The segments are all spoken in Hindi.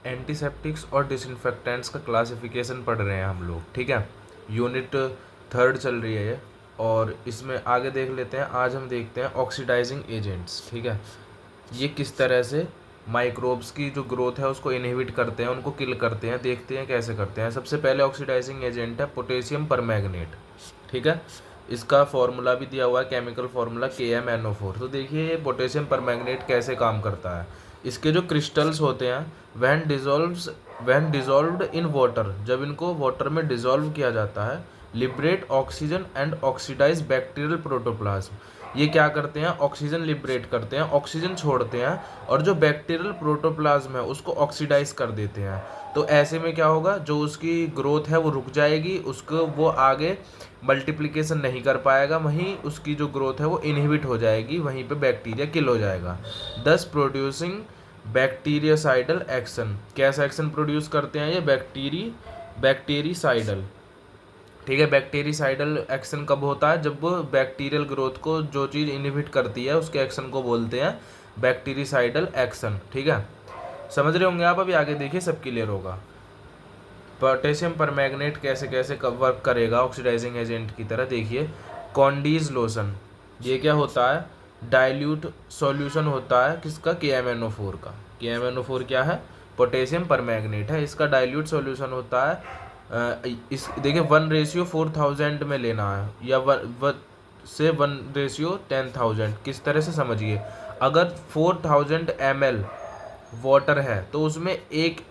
एंटीसेप्टिक्स और डिसइंफेक्टेंट्स का क्लासिफिकेशन पढ़ रहे हैं हम लोग, ठीक है। यूनिट 3 चल रही है ये, और इसमें आगे देख लेते हैं। आज हम देखते हैं ऑक्सीडाइजिंग एजेंट्स, ठीक है। ये किस तरह से माइक्रोब्स की जो ग्रोथ है उसको इनहिबिट करते हैं, उनको किल करते हैं। देखते हैं कैसे करते हैं। सबसे पहले ऑक्सीडाइजिंग एजेंट है पोटेशियम परमैंगनेट, ठीक है। इसका फॉर्मूला भी दिया हुआ है, केमिकल फार्मूला KMnO4। तो देखिए ये पोटेशियम परमैंगनेट कैसे काम करता है। इसके जो क्रिस्टल्स होते हैं वैन डिजॉल्व्ड इन वाटर, जब इनको वाटर में डिजॉल्व किया जाता है, liberate oxygen and oxidize bacterial protoplasm. ये क्या करते हैं, ऑक्सीजन लिबरेट करते हैं, ऑक्सीजन छोड़ते हैं, और जो बैक्टीरियल प्रोटोप्लाज्म है उसको ऑक्सीडाइज कर देते हैं। तो ऐसे में क्या होगा, जो उसकी ग्रोथ है वो रुक जाएगी, उसको वो आगे मल्टीप्लिकेशन नहीं कर पाएगा, वहीं उसकी जो ग्रोथ है वो इनहिबिट हो जाएगी, वहीं पे बैक्टीरिया किल हो जाएगा। दस प्रोड्यूसिंग बैक्टीरियासाइडल एक्शन। कैसा एक्शन प्रोड्यूस करते हैं ये, बैक्टीरिसाइडल, ठीक है। बैक्टीरिसाइडल एक्शन कब होता है, जब वो बैक्टीरियल ग्रोथ को जो चीज़ इनहिबिट करती है उसके एक्शन को बोलते हैं बैक्टीरिसाइडल एक्शन, ठीक है। समझ रहे होंगे आप। अभी आगे देखिए, सब क्लियर होगा। पोटेशियम परमैंगनेट कैसे कैसे वर्क करेगा ऑक्सीडाइजिंग एजेंट की तरह, देखिए। कॉन्डीज लोशन, ये क्या होता है, डाइल्यूट सॉल्यूशन होता है किसका, KMnO4 का। KMnO4 क्या है, पोटेशियम परमैंगनेट है, इसका डाइल्यूट सॉल्यूशन होता है। इस देखिए 1:4000 में लेना है, या से 1:10,000। किस तरह से समझिए, अगर 4000 ml वाटर है तो उसमें 1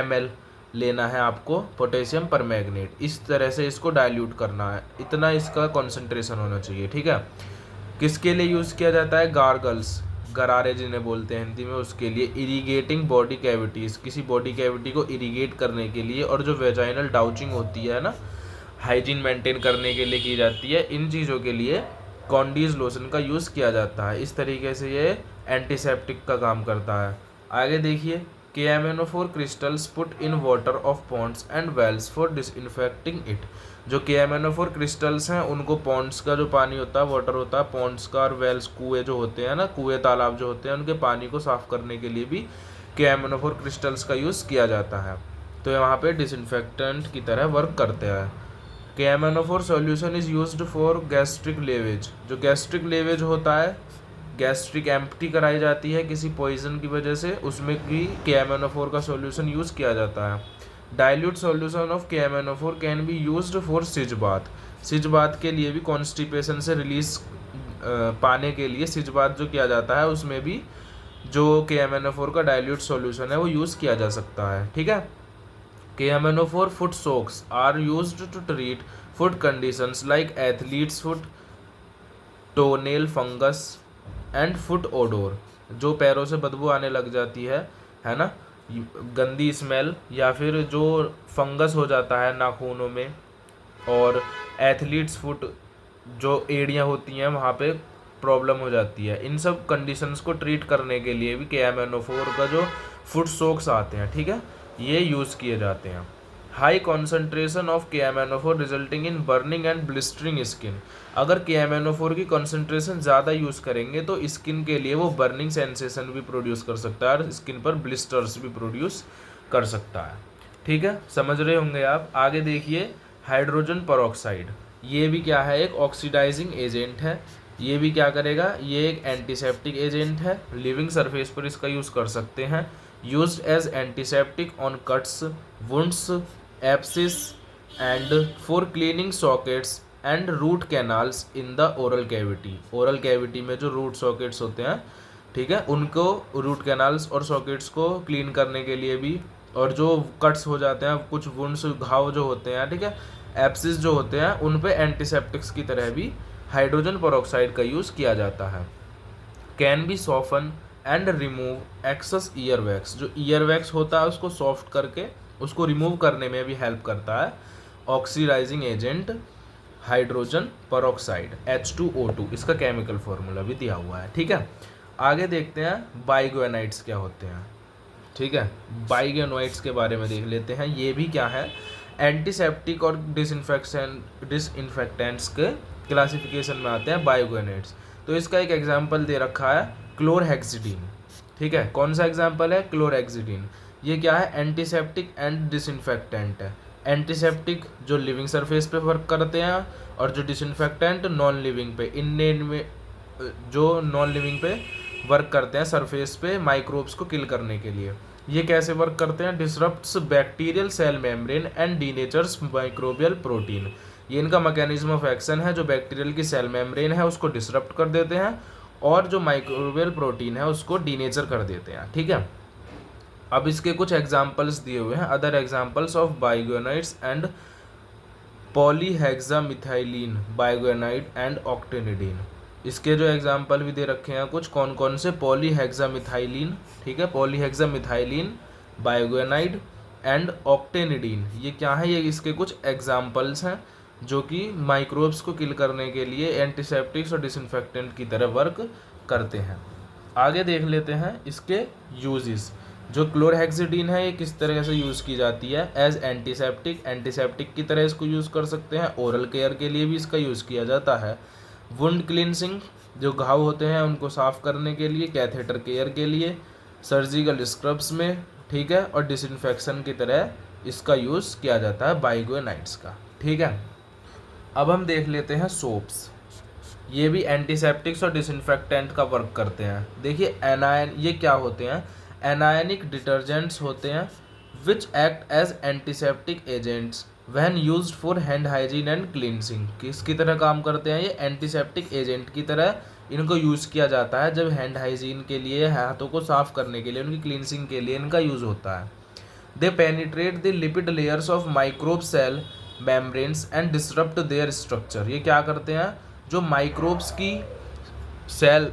ml लेना है आपको पोटेशियम परमैंगनेट। इस तरह से इसको डाइल्यूट करना है, इतना इसका कॉन्सेंट्रेशन होना चाहिए, ठीक है। किसके लिए यूज़ किया जाता है, गार्गल्स, गरारे जिन्हें बोलते हैं हिंदी में, उसके लिए। इरिगेटिंग बॉडी कैविटीज़, किसी बॉडी कैविटी को इरिगेट करने के लिए, और जो वेजाइनल डाउचिंग होती है ना, हाइजीन मेंटेन करने के लिए की जाती है, इन चीज़ों के लिए कॉन्डीज लोशन का यूज़ किया जाता है। इस तरीके से ये एंटीसेप्टिक का काम करता है। आगे देखिए, KMnO4 crystals put in water of ponds and wells for disinfecting it। जो KMnO4 क्रिस्टल्स हैं उनको पॉन्ड्स का जो पानी होता है, वाटर होता है, पॉन्ड्स का, और वेल्स कुएँ जो होते हैं ना, कुएँ तालाब जो होते हैं, उनके पानी को साफ़ करने के लिए भी KMnO4 क्रिस्टल्स का यूज़ किया जाता है। तो यहाँ पे डिसइंफेक्टेंट की तरह वर्क करते हैं। KMnO4 solution is used for gastric lavage. जो गैस्ट्रिक लेवेज होता है, गैस्ट्रिक एम्प्टी कराई जाती है किसी पॉइजन की वजह से, उसमें भी KMnO4 का सॉल्यूशन यूज़ किया जाता है। Dilute solution of KMnO4 can be used for सिज बाथ। सिज बाथ के लिए भी, कॉन्स्टिपेशन से रिलीज पाने के लिए सिज बाथ जो किया जाता है उसमें भी जो KMnO4 का डाइल्यूट सॉल्यूशन है वो यूज़ किया जा सकता है, ठीक है। KMnO4 foot soaks are used to treat foot conditions like athlete's foot, toenail fungus and foot odour. जो पैरों से बदबू आने लग जाती है ना, गंदी स्मेल, या फिर जो फंगस हो जाता है नाखूनों में, और एथलीट्स फुट, जो एड़ियाँ होती हैं वहाँ पे प्रॉब्लम हो जाती है। इन सब कंडीशंस को ट्रीट करने के लिए भी KMnO4 का जो फुट सोक्स आते हैं, ठीक है, ये यूज़ किए जाते हैं। High concentration of KMnO4 resulting in burning and blistering skin. अगर KMnO4 की कॉन्सेंट्रेशन ज़्यादा यूज़ करेंगे तो स्किन के लिए वो बर्निंग सेंसेशन भी प्रोड्यूस कर सकता है, और स्किन पर ब्लिस्टर्स भी प्रोड्यूस कर सकता है, ठीक है। समझ रहे होंगे आप। आगे देखिए, हाइड्रोजन परऑक्साइड, ये भी क्या है, एक ऑक्सीडाइजिंग एजेंट है। ये भी क्या करेगा, ये एक एंटीसेप्टिक एजेंट है, लिविंग सरफेस पर इसका यूज़ कर सकते हैं। Used as antiseptic on cuts, wounds, abscess and for cleaning sockets and root canals in the oral cavity. Oral cavity में जो रूट सॉकेट्स होते हैं, ठीक है, उनको, रूट कैनाल्स और सॉकेट्स को क्लीन करने के लिए भी, और जो कट्स हो जाते हैं, कुछ वुंड्स, घाव जो होते हैं, ठीक है, एप्सिस जो होते हैं, उन पे एंटीसेप्टिक्स की तरह भी हाइड्रोजन परऑक्साइड का यूज़ किया जाता है। Can be soften and remove excess ear wax. जो ईयर वैक्स होता है उसको सॉफ्ट करके उसको रिमूव करने में भी हेल्प करता है oxidising agent hydrogen peroxide, H2O2। इसका केमिकल फॉर्मूला भी दिया हुआ है, ठीक है। आगे देखते हैं बाइगोनाइट्स क्या होते हैं, ठीक है। बाइगोनाइट्स के बारे में देख लेते हैं। ये भी क्या है, एंटीसेप्टिक और डिसइंफेक्टेंट्स के क्लासिफिकेशन में आते हैं बाइगोनाइट्स। तो इसका एक एग्जाम्पल दे रखा है क्लोरहेक्सिडीन, ठीक है। कौन सा एग्जाम्पल है, क्लोरहेक्सिडीन। ये क्या है, एंटीसेप्टिक एंड डिसइंफेक्टेंट है। एंटीसेप्टिक जो लिविंग सरफेस पे वर्क करते हैं, और जो डिसइंफेक्टेंट नॉन लिविंग पे, इनमें जो नॉन लिविंग पे वर्क करते हैं सरफेस पे माइक्रोब्स को किल करने के लिए। ये कैसे वर्क करते हैं, disrupts bacterial cell membrane and denatures microbial protein. ये इनका मैकेनिज्म ऑफ एक्शन है, जो बैक्टीरियल की सेल मेम्ब्रेन है उसको डिसरप्ट कर देते हैं, और जो माइक्रोबियल प्रोटीन है उसको डीनेचर कर देते हैं, ठीक है। अब इसके कुछ एग्जांपल्स दिए हुए हैं, other examples of biguanides and polyhexamethylene, biguanide and octenidine. इसके जो एग्जांपल भी दे रखे हैं कुछ, कौन कौन से, पॉलीहेक्सामिथाइलिन, ठीक है, पॉलीहेक्सामिथाइलिन, बाइगोनाइड एंड ऑक्टेनिडीन। ये क्या है, ये इसके कुछ एग्जांपल्स हैं जो कि माइक्रोब्स को किल करने के लिए एंटीसेप्टिक्स और डिसइंफेक्टेंट की तरह वर्क करते हैं। आगे देख लेते हैं इसके यूजेस। जो क्लोरहेक्सिडीन है ये किस तरह से यूज़ की जाती है, एज एंटीसेप्टिक, एंटीसेप्टिक की तरह इसको यूज़ कर सकते हैं। ओरल केयर के लिए भी इसका यूज़ किया जाता है। वुंड क्लिनसिंग, जो घाव होते हैं उनको साफ़ करने के लिए। कैथेटर केयर के लिए, सर्जिकल स्क्रब्स में, ठीक है, और डिसइंफेक्शन की तरह इसका यूज़ किया जाता है बाइगोनाइड्स का, ठीक है। अब हम देख लेते हैं सोप्स। ये भी एंटीसेप्टिक्स और डिसइंफेक्टेंट का वर्क करते हैं। देखिए एनायन, ये क्या होते हैं, एनायनिक डिटर्जेंट्स होते हैं which act as antiseptic agents when used for hand hygiene and cleansing. किसकी तरह काम करते हैं, ये एंटीसेप्टिक एजेंट की तरह इनको यूज़ किया जाता है जब हैंड हाइजीन के लिए, हाथों को साफ करने के लिए, उनकी क्लींसिंग के लिए इनका यूज़ होता है। They penetrate the lipid layers of microbe cell membranes and disrupt their structure. ये क्या करते हैं, जो माइक्रोब्स की सेल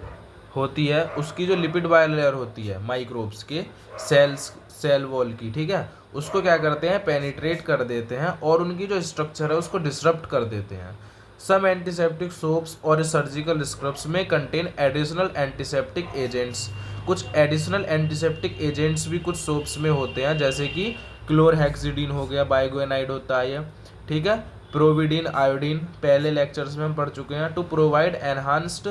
होती है उसकी जो लिपिड बाय लेयर होती है माइक्रोब्स के सेल्स, सेल वॉल की, ठीक है, उसको क्या करते हैं, पेनिट्रेट कर देते हैं और उनकी जो स्ट्रक्चर है उसको डिसरप्ट कर देते हैं। सम एंटीसेप्टिक सोप्स और सर्जिकल स्क्रब्स में कंटेन एडिशनल एंटीसेप्टिक एजेंट्स। कुछ एडिशनल एंटीसेप्टिक एजेंट्स भी कुछ सोप्स में होते हैं, जैसे कि क्लोरहेक्सिडीन हो गया, बाइगोनाइड होता है ये, ठीक है, प्रोविडीन, आयोडीन, पहले लेक्चर्स में हम पढ़ चुके हैं। To provide enhanced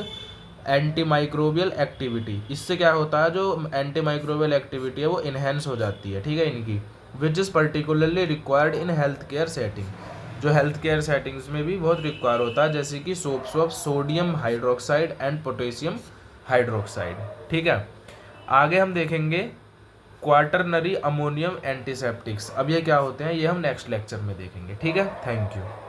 anti microbial activity, इससे क्या होता है, जो एंटी माइक्रोबियल एक्टिविटी है वो इन्हेंस हो जाती है, ठीक है, इनकी। Which is particularly required in health care setting, जो हेल्थ केयर सेटिंग्स में भी बहुत रिक्वायर होता है, जैसे कि soaps of sodium hydroxide and potassium hydroxide, ठीक है। आगे हम देखेंगे क्वाटरनरी अमोनियम एंटीसेप्टिक्स। अब ये क्या होते हैं, ये हम नेक्स्ट लेक्चर में देखेंगे, ठीक है। Thank you.